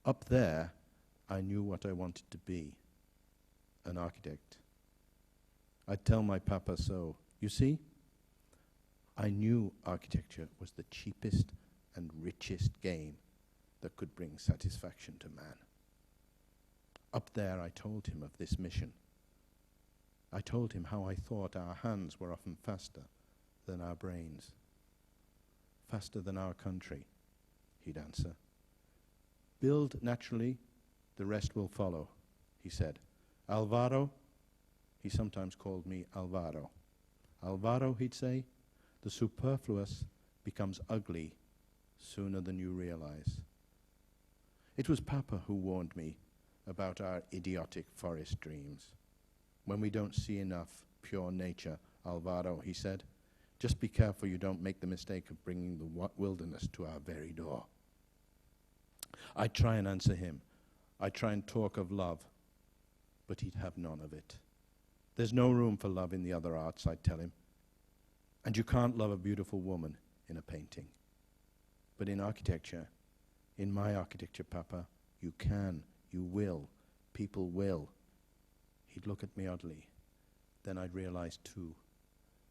Up there, I knew what I wanted to be, an architect. I'd tell my papa so. You see, I knew architecture was the cheapest and richest game that could bring satisfaction to man. Up there, I told him of this mission. I told him how I thought our hands were often faster than our brains, faster than our country, he'd answer. Build naturally, the rest will follow, he said. Alvaro, he sometimes called me Alvaro. Alvaro, he'd say, the superfluous becomes ugly sooner than you realize. It was Papa who warned me about our idiotic forest dreams. When we don't see enough pure nature, Alvaro, he said, just be careful you don't make the mistake of bringing the wilderness to our very door. I'd try and answer him. I'd try and talk of love, but he'd have none of it. There's no room for love in the other arts, I'd tell him. And you can't love a beautiful woman in a painting. But in architecture, in my architecture, Papa, you can, you will, people will. He'd look at me oddly. Then I'd realize too,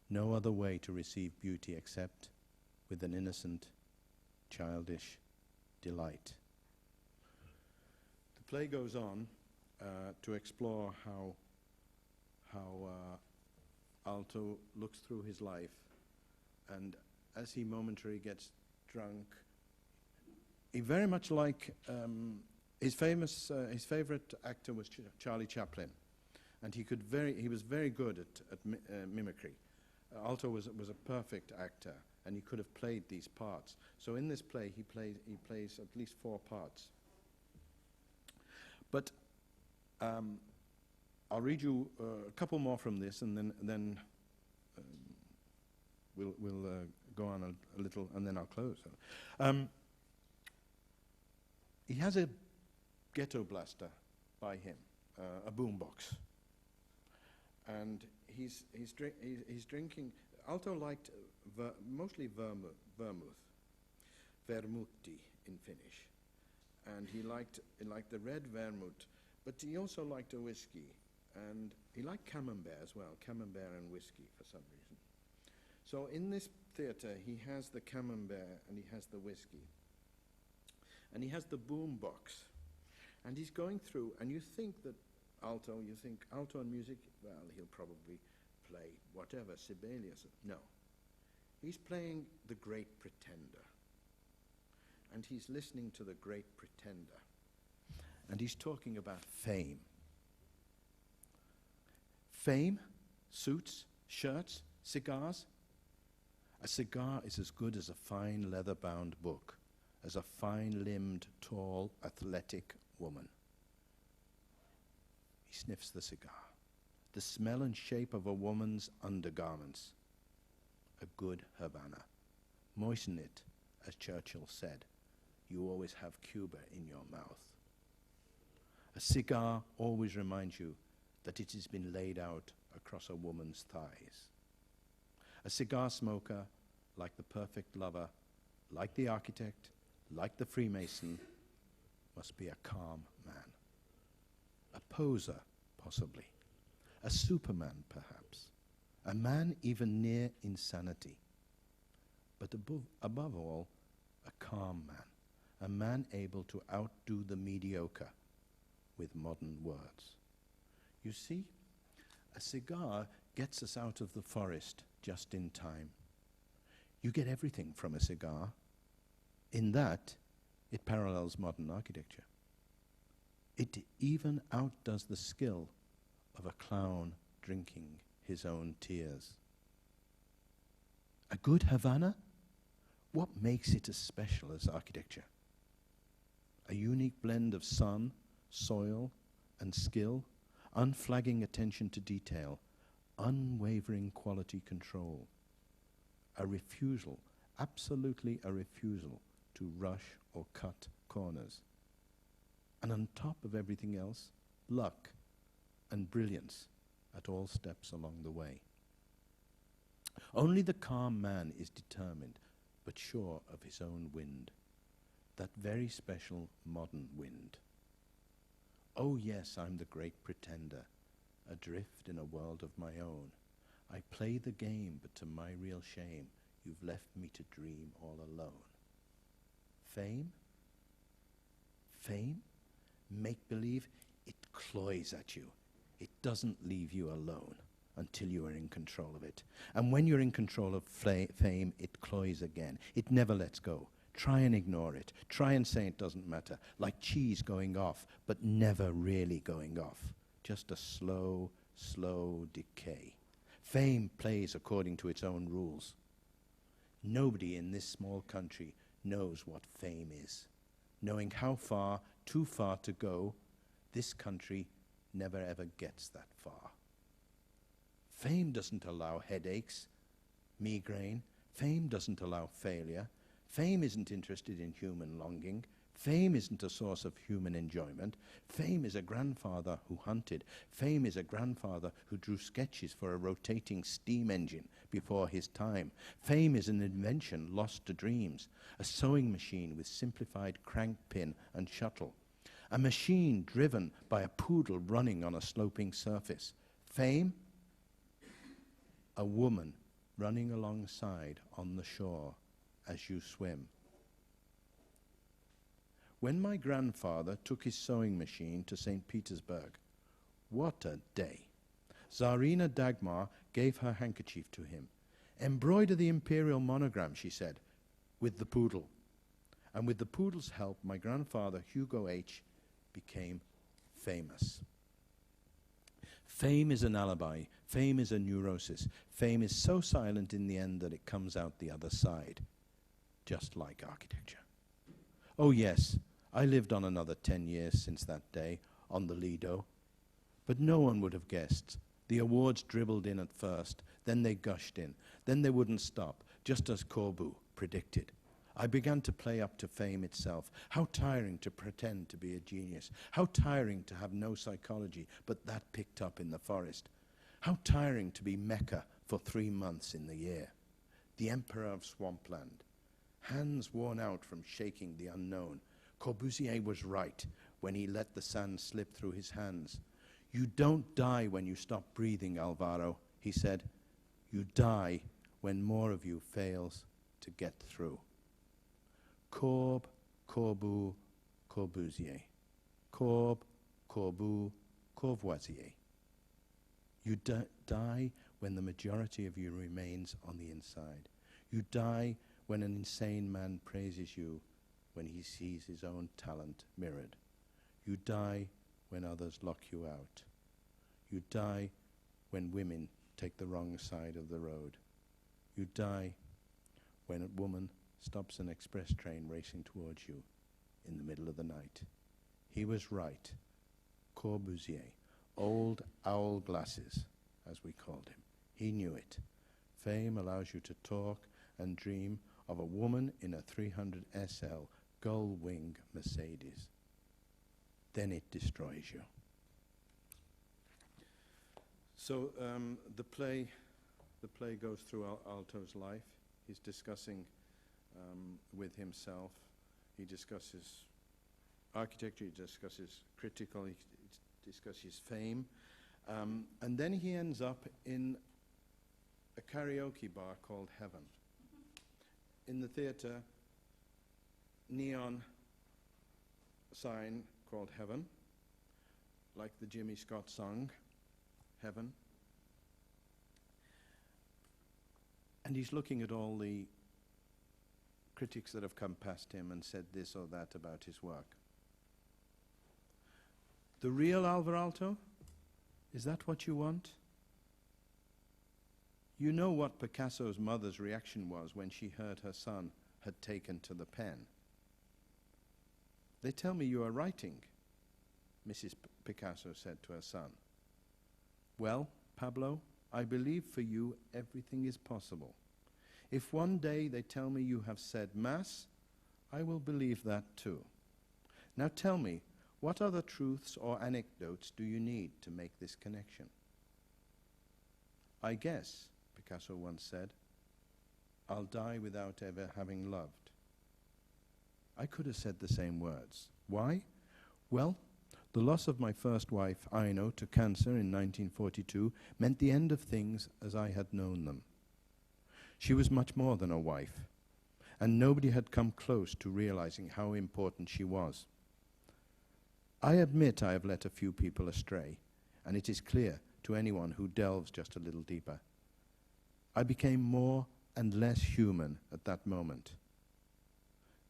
no other way to receive beauty except with an innocent, childish delight. The play goes on to explore how Alto looks through his life, and as he momentarily gets drunk, he very much like his favorite actor was Charlie Chaplin, and he was very good at mimicry. Alto was a perfect actor, and he could have played these parts. So in this play, he plays at least 4 parts. But I'll read you a couple more from this, and then we'll go on a little, and then I'll close. He has a ghetto blaster by him, a boombox, and he's drinking. Alto liked mostly vermouth, vermutti in Finnish, and he liked the red vermouth, but he also liked a whiskey, and he liked camembert as well, camembert and whiskey for some reason. So in this theatre, he has the camembert and he has the whiskey, and he has the boom box, and he's going through, and you think alto and music, well, he'll probably play whatever, Sibelius. No. He's playing The Great Pretender, and he's listening to The Great Pretender, and he's talking about fame. Fame, suits, shirts, cigars. A cigar is as good as a fine leather-bound book, as a fine-limbed, tall, athletic woman. He sniffs the cigar. The smell and shape of a woman's undergarments. A good Havana. Moisten it, as Churchill said. You always have Cuba in your mouth. A cigar always reminds you that it has been laid out across a woman's thighs. A cigar smoker, like the perfect lover, like the architect, like the Freemason, must be a calm man. A poser, possibly. A superman, perhaps. A man even near insanity. But above all, a calm man. A man able to outdo the mediocre with modern words. You see, a cigar gets us out of the forest just in time. You get everything from a cigar. In that, it parallels modern architecture. It even outdoes the skill of a clown drinking his own tears. A good Havana? What makes it as special as architecture? A unique blend of sun, soil, and skill, unflagging attention to detail, unwavering quality control. A refusal, absolutely a refusal to rush or cut corners. And on top of everything else, luck and brilliance at all steps along the way. Only the calm man is determined, but sure of his own wind. that very special modern wind. Oh yes, I'm the great pretender, adrift in a world of my own. I play the game, but to my real shame, you've left me to dream all alone. Fame? Fame? Make-believe? It cloys at you. It doesn't leave you alone until you are in control of it. And when you're in control of fame, it cloys again. It never lets go. Try and ignore it. Try and say it doesn't matter. Like cheese going off, but never really going off. Just a slow, slow decay. Fame plays according to its own rules. Nobody in this small country knows what fame is. Knowing how far, too far to go, this country never ever gets that far. Fame doesn't allow headaches, migraine. Fame doesn't allow failure. Fame isn't interested in human longing. Fame isn't a source of human enjoyment. Fame is a grandfather who hunted. Fame is a grandfather who drew sketches for a rotating steam engine before his time. Fame is an invention lost to dreams, a sewing machine with simplified crank pin and shuttle, a machine driven by a poodle running on a sloping surface. Fame? A woman running alongside on the shore as you swim. When my grandfather took his sewing machine to St. Petersburg, what a day. Tsarina Dagmar gave her handkerchief to him. Embroider the imperial monogram, she said, with the poodle. And with the poodle's help, my grandfather, Hugo H., became famous. Fame is an alibi. Fame is a neurosis. Fame is so silent in the end that it comes out the other side, just like architecture. Oh yes, I lived on another 10 years since that day, on the Lido. But no one would have guessed. The awards dribbled in at first, then they gushed in, then they wouldn't stop, just as Corbu predicted. I began to play up to fame itself. How tiring to pretend to be a genius. How tiring to have no psychology, but that picked up in the forest. How tiring to be Mecca for 3 months in the year. The emperor of swampland. Hands worn out from shaking the unknown. Corbusier was right when he let the sand slip through his hands. You don't die when you stop breathing, Alvaro, he said. You die when more of you fails to get through. Corb, Corbu, Corbusier. Corb, Corbu, Courvoisier. You die when the majority of you remains on the inside. You die when an insane man praises you when he sees his own talent mirrored. You die when others lock you out. You die when women take the wrong side of the road. You die when a woman stops an express train racing towards you in the middle of the night. He was right. Corbusier, old owl glasses, as we called him. He knew it. Fame allows you to talk and dream of a woman in a 300 SL gull-wing Mercedes. Then it destroys you. So the play goes through Alto's life. He's discussing with himself. He discusses architecture. He discusses critical. He discusses fame, and then he ends up in a karaoke bar called Heaven. In the theater, neon sign called Heaven, like the Jimmy Scott song, Heaven. And he's looking at all the critics that have come past him and said this or that about his work. The real Alvar Aalto? Is that what you want? You know what Picasso's mother's reaction was when she heard her son had taken to the pen. They tell me you are writing, Mrs. Picasso said to her son. Well, Pablo, I believe for you everything is possible. If one day they tell me you have said Mass, I will believe that too. Now tell me, what other truths or anecdotes do you need to make this connection? I guess, Picasso once said, I'll die without ever having loved. I could have said the same words. Why? Well, the loss of my first wife, Aino, to cancer in 1942 meant the end of things as I had known them. She was much more than a wife, and nobody had come close to realizing how important she was. I admit I have let a few people astray, and it is clear to anyone who delves just a little deeper. I became more and less human at that moment.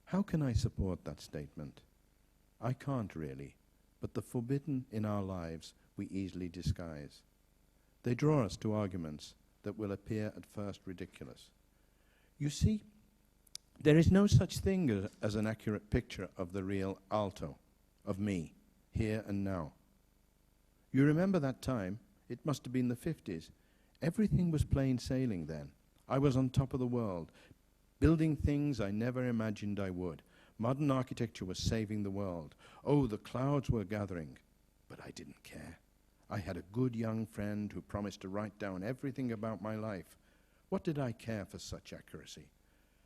How can I support that statement? I can't really, but the forbidden in our lives we easily disguise. They draw us to arguments that will appear at first ridiculous. You see, there is no such thing as an accurate picture of the real Alto, of me, here and now. You remember that time? It must have been the 50s. Everything was plain sailing then. I was on top of the world, building things I never imagined I would. Modern architecture was saving the world. Oh, the clouds were gathering. But I didn't care. I had a good young friend who promised to write down everything about my life. What did I care for such accuracy?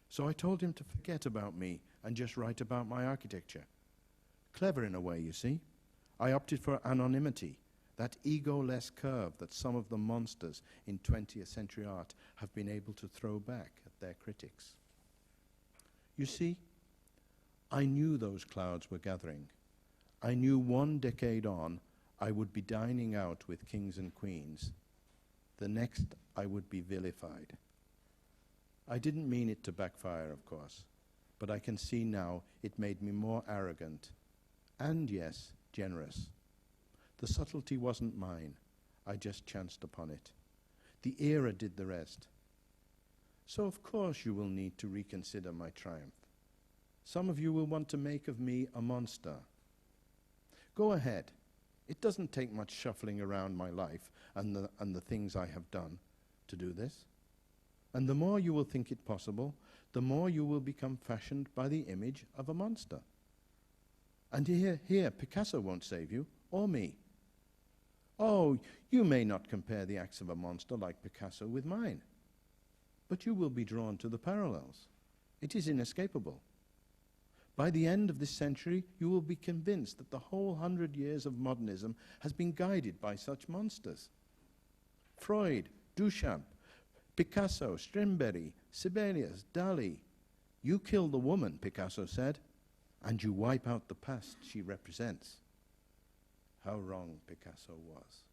So I told him to forget about me and just write about my architecture. Clever in a way, you see. I opted for anonymity, that ego-less curve that some of the monsters in 20th century art have been able to throw back at their critics. You see, I knew those clouds were gathering. I knew 1 decade on I would be dining out with kings and queens. The next I would be vilified. I didn't mean it to backfire, of course, but I can see now it made me more arrogant and, yes, generous. The subtlety wasn't mine. I just chanced upon it. The era did the rest. So of course you will need to reconsider my triumph. Some of you will want to make of me a monster. Go ahead. It doesn't take much shuffling around my life and the things I have done to do this. And the more you will think it possible, the more you will become fashioned by the image of a monster. And here, Picasso won't save you, or me. Oh, you may not compare the acts of a monster like Picasso with mine, but you will be drawn to the parallels. It is inescapable. By the end of this century, you will be convinced that the whole 100 years of modernism has been guided by such monsters. Freud, Duchamp, Picasso, Strindberg, Sibelius, Dali. You kill the woman, Picasso said, and you wipe out the past she represents. How wrong Picasso was.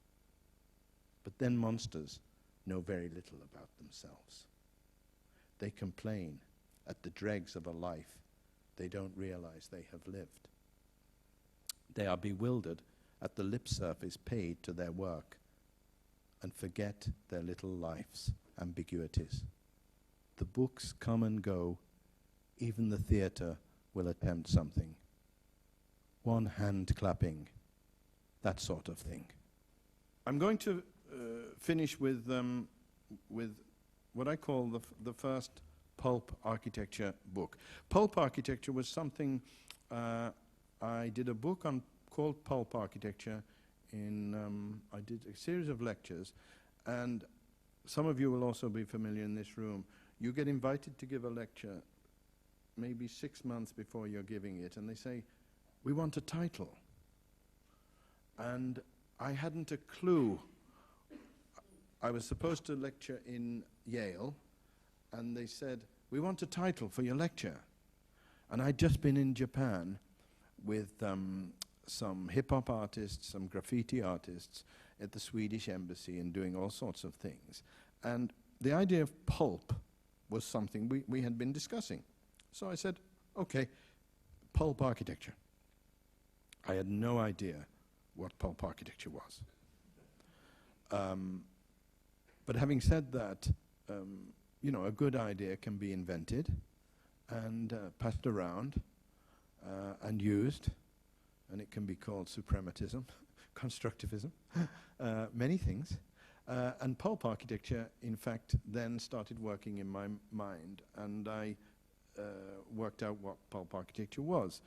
But then monsters know very little about themselves. They complain at the dregs of a life they don't realize they have lived. They are bewildered at the lip service paid to their work and forget their little life's ambiguities. The books come and go. Even the theater will attempt something. One hand clapping, that sort of thing. I'm going to finish with what I call the first pulp architecture book. Pulp architecture was something I did a book on called Pulp Architecture. I did a series of lectures, and some of you will also be familiar in this room. You get invited to give a lecture maybe 6 months before you're giving it, and they say, "We want a title." And I hadn't a clue. I was supposed to lecture in Yale, and they said, "We want a title for your lecture." And I'd just been in Japan with some hip-hop artists, some graffiti artists at the Swedish embassy and doing all sorts of things. And the idea of pulp was something we had been discussing. So I said, okay, pulp architecture. I had no idea what pulp architecture was. But having said that, a good idea can be invented and passed around and used, and it can be called suprematism, constructivism, many things. And pulp architecture, in fact, then started working in my mind, and I worked out what pulp architecture was.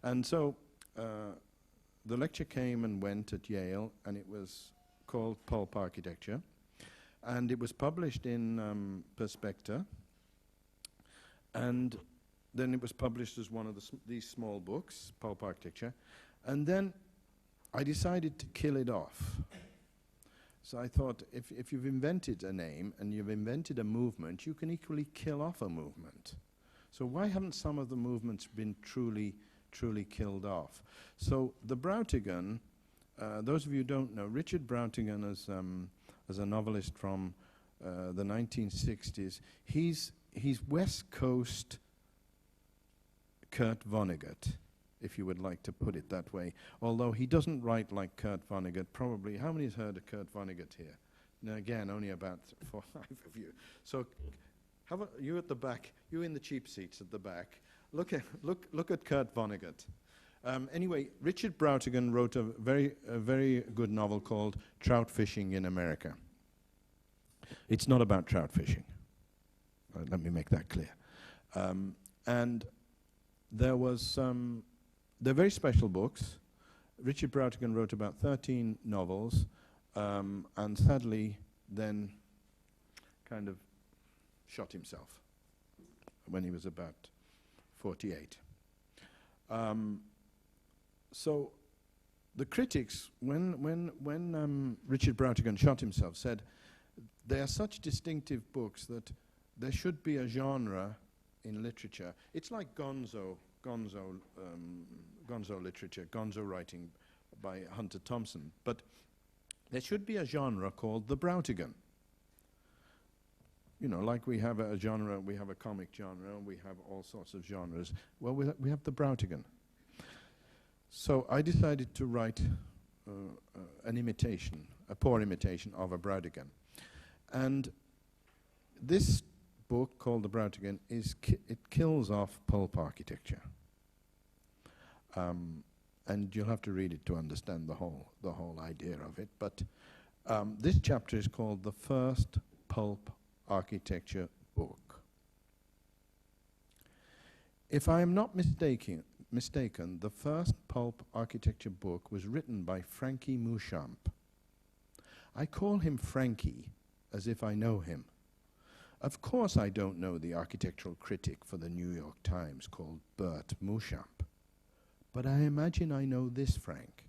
And so the lecture came and went at Yale, and it was called Pulp Architecture. And it was published in Perspecta. And then it was published as one of these small books, Pulp Architecture, and then I decided to kill it off. So I thought, if you've invented a name and you've invented a movement, you can equally kill off a movement. So why haven't some of the movements been truly killed off? So the Brautigan, those of you who don't know, Richard Brautigan as a novelist from the 1960s, he's West Coast Kurt Vonnegut, if you would like to put it that way. Although he doesn't write like Kurt Vonnegut, probably. How many has heard of Kurt Vonnegut here? Now again, only about 4 or 5 of you. So you at the back, you in the cheap seats at the back, look at Kurt Vonnegut. Anyway, Richard Brautigan wrote a very good novel called Trout Fishing in America. It's not about trout fishing. Let me make that clear. And there was they're very special books. Richard Brautigan wrote about 13 novels, and sadly then kind of shot himself when he was about 48. So the critics, when Richard Brautigan shot himself, said they are such distinctive books that there should be a genre in literature. It's like gonzo literature, gonzo writing by Hunter Thompson. But there should be a genre called the Brautigan. You know, like we have a genre, we have a comic genre, we have all sorts of genres. Well, we have the Brautigan. So I decided to write an imitation, a poor imitation of a Brautigan. And this book called The Brautigan it kills off pulp architecture. And you'll have to read it to understand the whole idea of it. But this chapter is called The First Pulp Architecture Book. If I am not mistaken, the first pulp architecture book was written by Frankie Mouchamp. I call him Frankie as if I know him. Of course I don't know the architectural critic for the New York Times called Bert Mouchamp, but I imagine I know this Frank.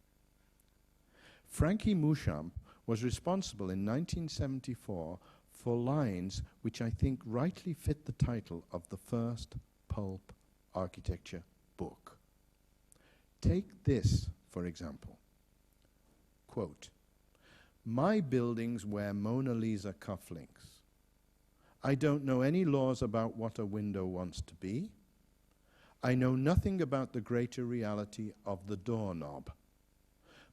Frankie Mouchamp was responsible in 1974 for lines which I think rightly fit the title of the first pulp architecture book. Take this, for example. Quote, "My buildings wear Mona Lisa cufflinks. I don't know any laws about what a window wants to be. I know nothing about the greater reality of the doorknob.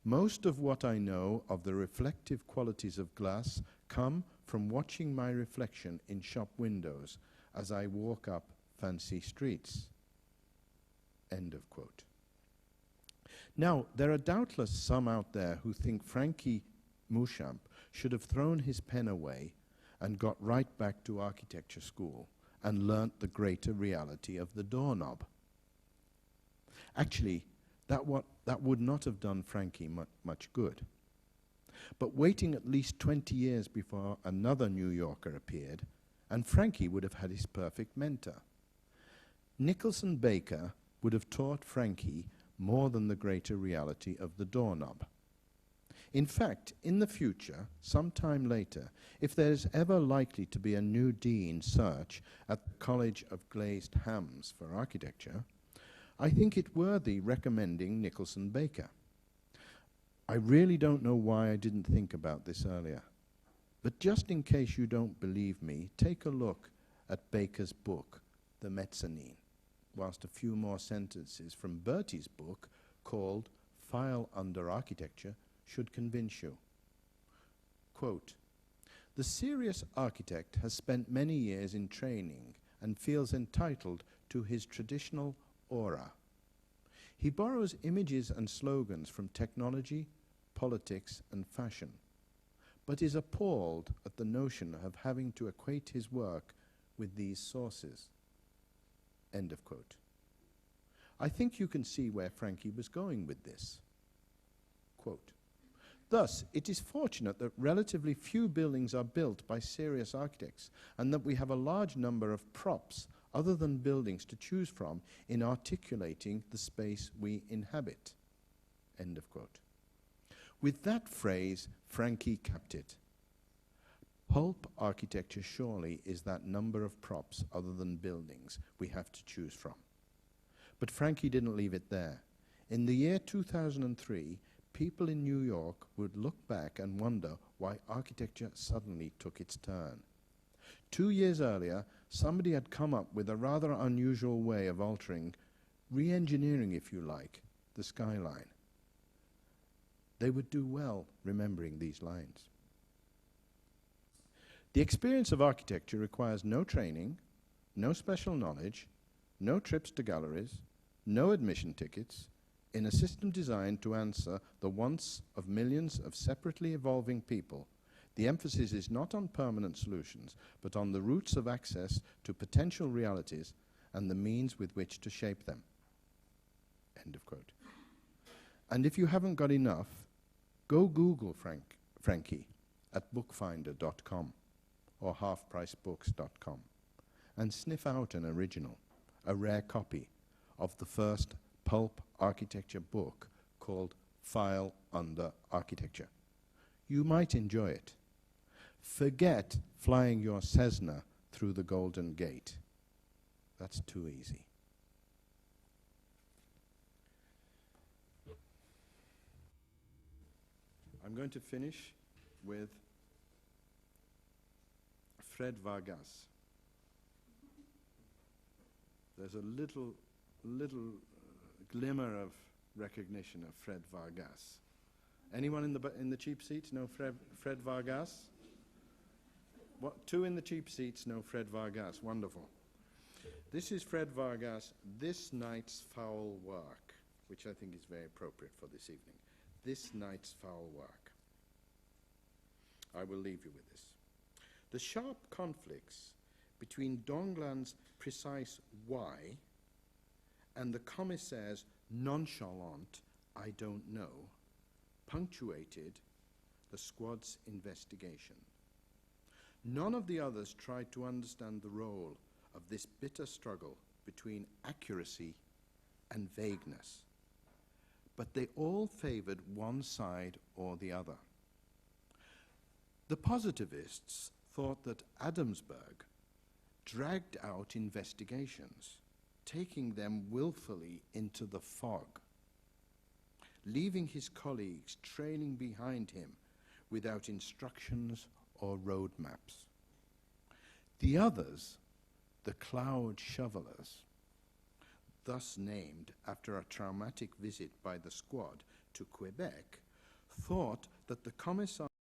Most of what I know of the reflective qualities of glass come from watching my reflection in shop windows as I walk up fancy streets." End of quote. Now, there are doubtless some out there who think Frankie Mouchamp should have thrown his pen away and got right back to architecture school and learnt the greater reality of the doorknob. Actually, that would not have done Frankie much good. But waiting at least 20 years before another New Yorker appeared, and Frankie would have had his perfect mentor. Nicholson Baker would have taught Frankie more than the greater reality of the doorknob. In fact, in the future, sometime later, if there is ever likely to be a new dean search at the College of Glazed Hams for Architecture, I think it worthy recommending Nicholson Baker. I really don't know why I didn't think about this earlier. But just in case you don't believe me, take a look at Baker's book, The Mezzanine, whilst a few more sentences from Bertie's book called File Under Architecture should convince you. Quote, "The serious architect has spent many years in training and feels entitled to his traditional aura. He borrows images and slogans from technology, politics, and fashion, but is appalled at the notion of having to equate his work with these sources." End of quote. I think you can see where Frankie was going with this. Quote, "Thus, it is fortunate that relatively few buildings are built by serious architects and that we have a large number of props other than buildings to choose from in articulating the space we inhabit. End of quote. With that phrase, Frankie capped it. Pulp architecture surely is that number of props other than buildings we have to choose from. But Frankie didn't leave it there. In the year 2003, people in New York would look back and wonder why architecture suddenly took its turn. 2 years earlier, somebody had come up with a rather unusual way of altering, re-engineering, if you like, the skyline. They would do well remembering these lines. The experience of architecture requires no training, no special knowledge, no trips to galleries, no admission tickets, in a system designed to answer the wants of millions of separately evolving people. The emphasis is not on permanent solutions, but on the routes of access to potential realities and the means with which to shape them. End of quote. And if you haven't got enough, go Google Frankie at bookfinder.com or halfpricebooks.com and sniff out an original, a rare copy of the first pulp architecture book called File Under Architecture. You might enjoy it. Forget flying your Cessna through the Golden Gate. That's too easy. I'm going to finish with Fred Vargas. There's a little glimmer of recognition of Fred Vargas. Anyone in the cheap seats know Fred Vargas? What? 2 in the cheap seats know Fred Vargas. Wonderful. This is Fred Vargas, This Night's Foul Work, which I think is very appropriate for this evening. This night's foul work. I will leave you with this. The sharp conflicts between Donglan's precise why and the commissaire's nonchalant I don't know punctuated the squad's investigation. None of the others tried to understand the role of this bitter struggle between accuracy and vagueness, but they all favored one side or the other. The positivists thought that Adamsberg dragged out investigations, taking them willfully into the fog, leaving his colleagues trailing behind him without instructions or road maps. The others, the cloud shovelers, thus named after a traumatic visit by the squad to Quebec, thought that the commissar